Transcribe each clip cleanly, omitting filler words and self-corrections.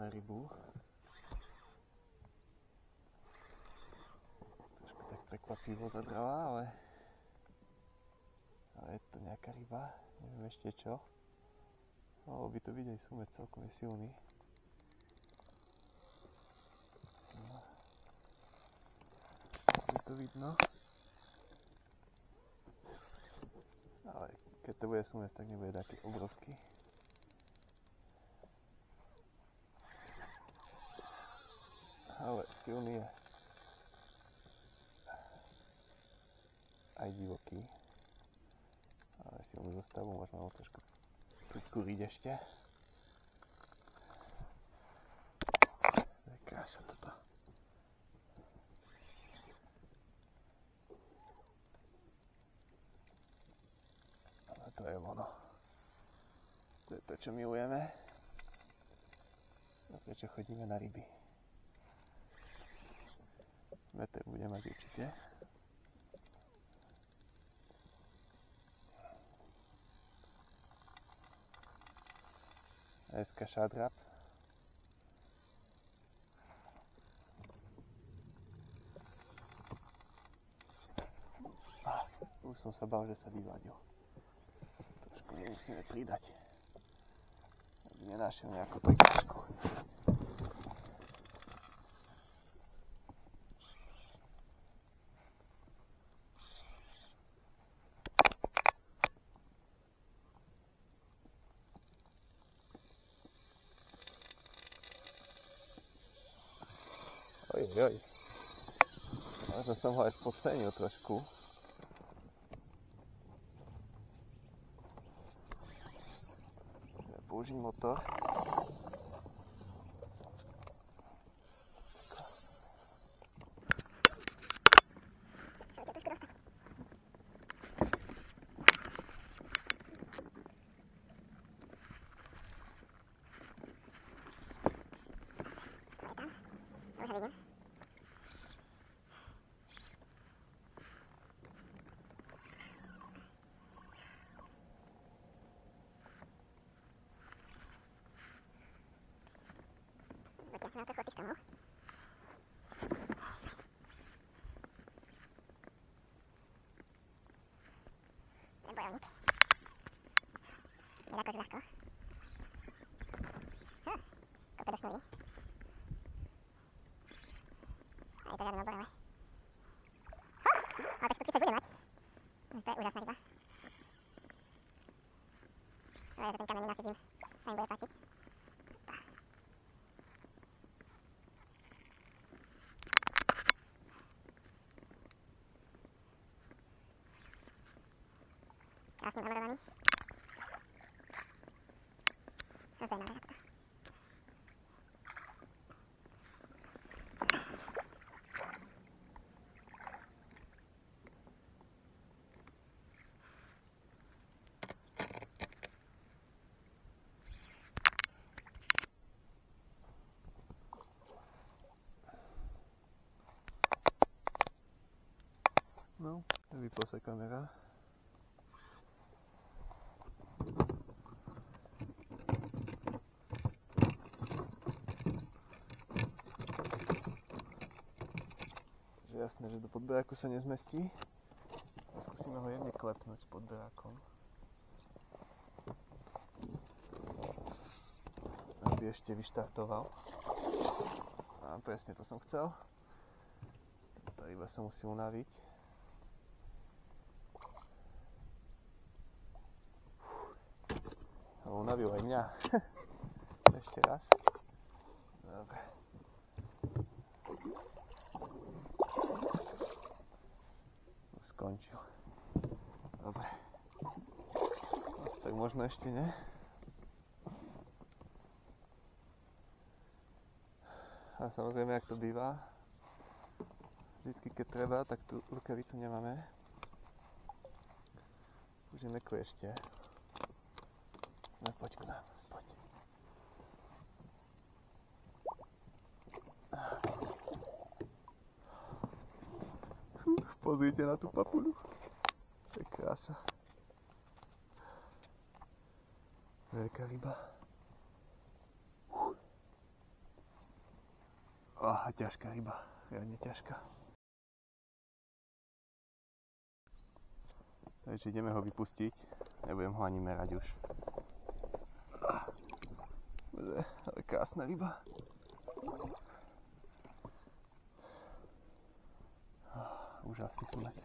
máme rybu. Trošku tak prekvapivo zadrala, ale je to nejaká ryba, neviem ešte čo. Malo by to byť aj sumec, celkom je silný. No. Je to vidno. Ale keď to bude sumec, tak nebude taký obrovský. Ale silný je. Aj divoký. Ale silnú zostavu, možno ho trošku prikúriť ešte. To je krása toto. Ale to je ono. To je to, čo milujeme. A prečo chodíme na ryby. Meter bude mať určite. Dneska šadrap. Už som sa bál, že sa vyvadil. Trošku musíme pridať. Aby nenašiel nejakú prikažku. Ojojoj. Možno som ho aj podcenil trošku. Použiť motor. No to chłopik stanął. Ten bojownik. Nie tak żywko. Kopę do sznuri. Ale to żadne oborowe. O, tak sztuki coś bude mać. To jest úžasná ryba. Ale że ten kamień nasypím, sa im bude páčiť. Krásne zamelovaný. Zajímavé takto. No, vypla sa kamera. Jasné, že do podberáku sa nezmestí. A skúsime ho jemne klepnúť s podberákom. Aby ešte vyštartoval. A presne to som chcel. Tá ryba sa musí unaviť. Unavil aj mňa. Ešte raz. Dobre. Skončil. Dobre. Tak možno ešte ne. A samozrejme, jak to býva, vždycky keď treba, tak tú rukavicu nemáme. Už je meko ešte. No poď k nám, poď. Pozrite na tú papuľu. To je krása. Veľká ryba. Ťažká ryba, riadne ťažká. Takže ideme ho vypustiť, nebudem ho ani merať už. Ale krásna ryba. Úžasný sumec.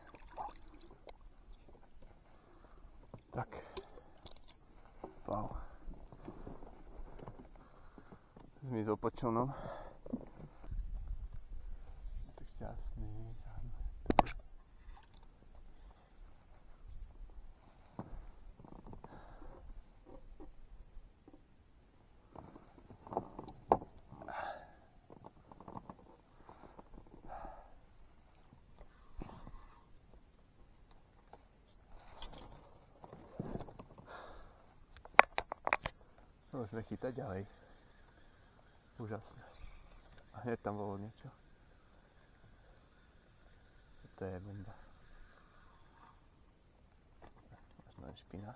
Tak. Wow. Zmizol pod člnom. Tak šťastný. Môžeme chytať ďalej. Úžasné. A hneď tam bolo niečo. To je bomba. Možno len špina.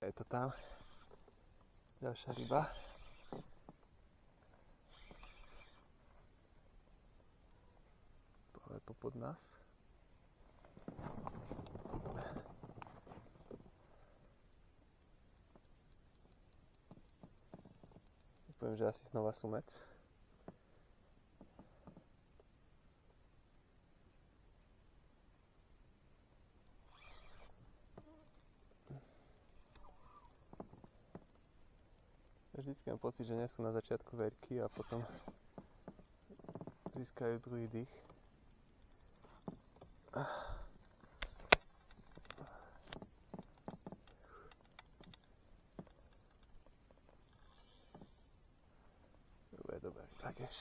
Je to tam. Ďalšia ryba. Práve popod nás. Poviem, že asi znova sumec. Vždycky mám pocit, že nie sú na začiatku veľkí a potom získajú druhý dých. Dobre, tiež.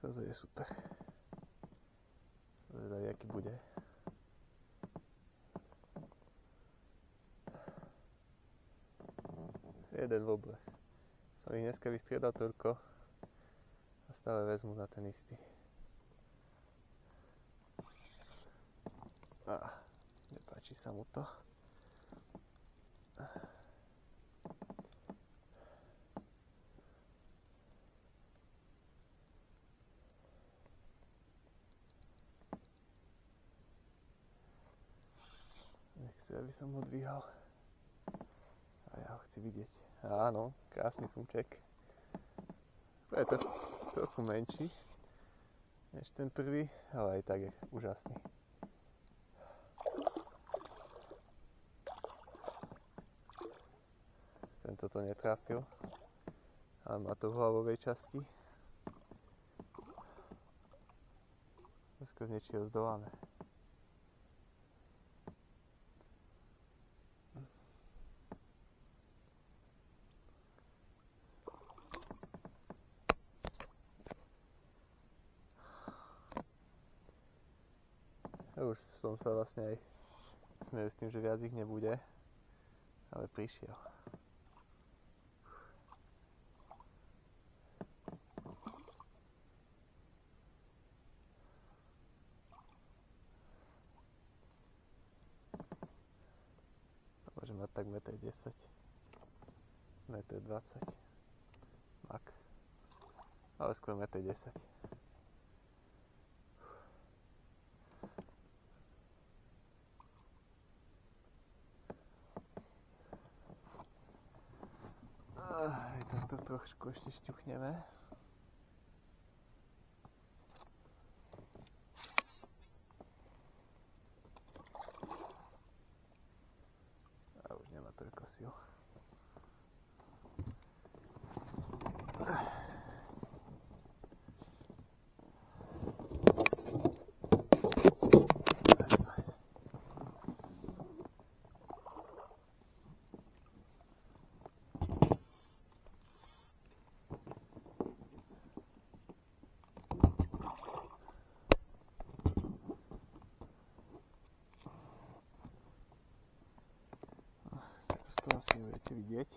Toto je super. Zvedavý, aký bude. Jeden voble. Som ich dneska vystriedal toľko a stále vezmu na ten istý. Nepáči sa mu to. Nechce, aby som ho dvíhal. A ja ho chci vidieť. Áno, krásny sumček. Je to trochu menší než ten prvý, ale aj tak je úžasný. Tento to netrápil, ale má to v hlavovej časti. Dneska z niečoho zdolané. Už som sa vlastne aj smieril s tým, že viac ich nebude, ale prišiel. Môže mať tak 1,10 m, 1,20 m max, ale skôr 1,10 m. Takto trošku ešte šťuchneme. A už nemá toľko síl. nebudete vidieť.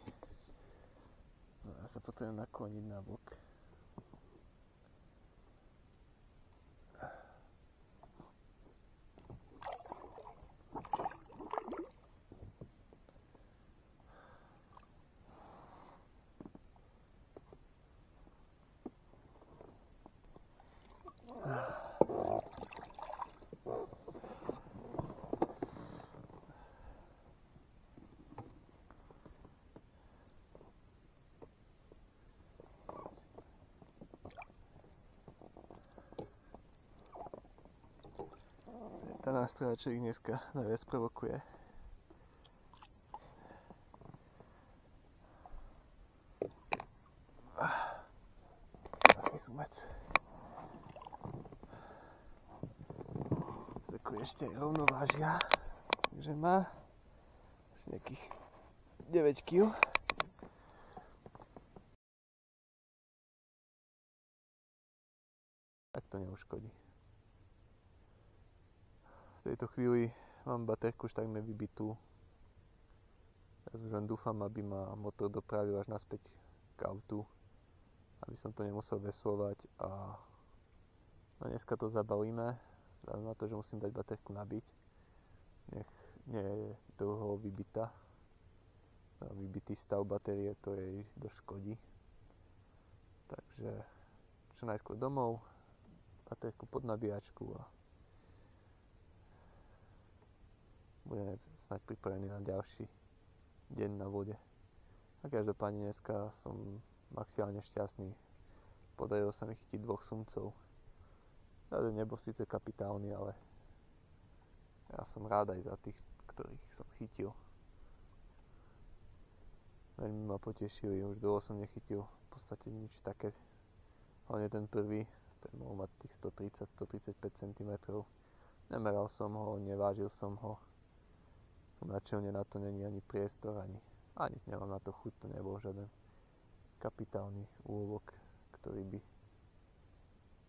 No, ja sa potrebujem nakloniť na bok. Tá nástroja, čo ich dneska najviac provokuje. Krásny sumec. Takú ešte rovno vážia, takže má asi nejakých 9 kg. Tak to neuškodí. V tejto chvíli mám baterku už takmer vybitú. Ja už len dúfam, aby ma motor dopravil až naspäť k autu, aby som to nemusel veslovať a dneska to zabalíme, vzhľadom na to, že musím dať baterku nabiť. Nech nie je dlho vybitá. Vybitý stav batérie to jej dosť škodí. Takže čo najskôr domov, baterku pod nabíjačku a budeme snáď pripravení na ďalší deň na vode. A každopádne dneska som maximálne šťastný. Podarilo sa mi chytiť 2 sumcov. Ten nebol síce kapitálny, ale ja som rád aj za tých, ktorých som chytil. Veľmi ma potešili, už dlho som nechytil v podstate nič také. Hlavne ten prvý, ten mohol mať tých 130-135 cm. Nemeral som ho, nevážil som ho. Načelne na to není ani priestor, ani nemám na to chuť, to nebol žiaden kapitálny úlovok, ktorý by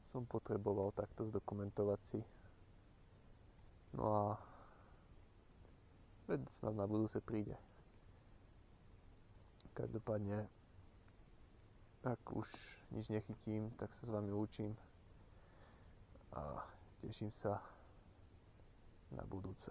som potreboval takto zdokumentovať si. No a snad na budúce príde. Každopádne, ak už nič nechytím, tak sa s vami lúčim a teším sa na budúce.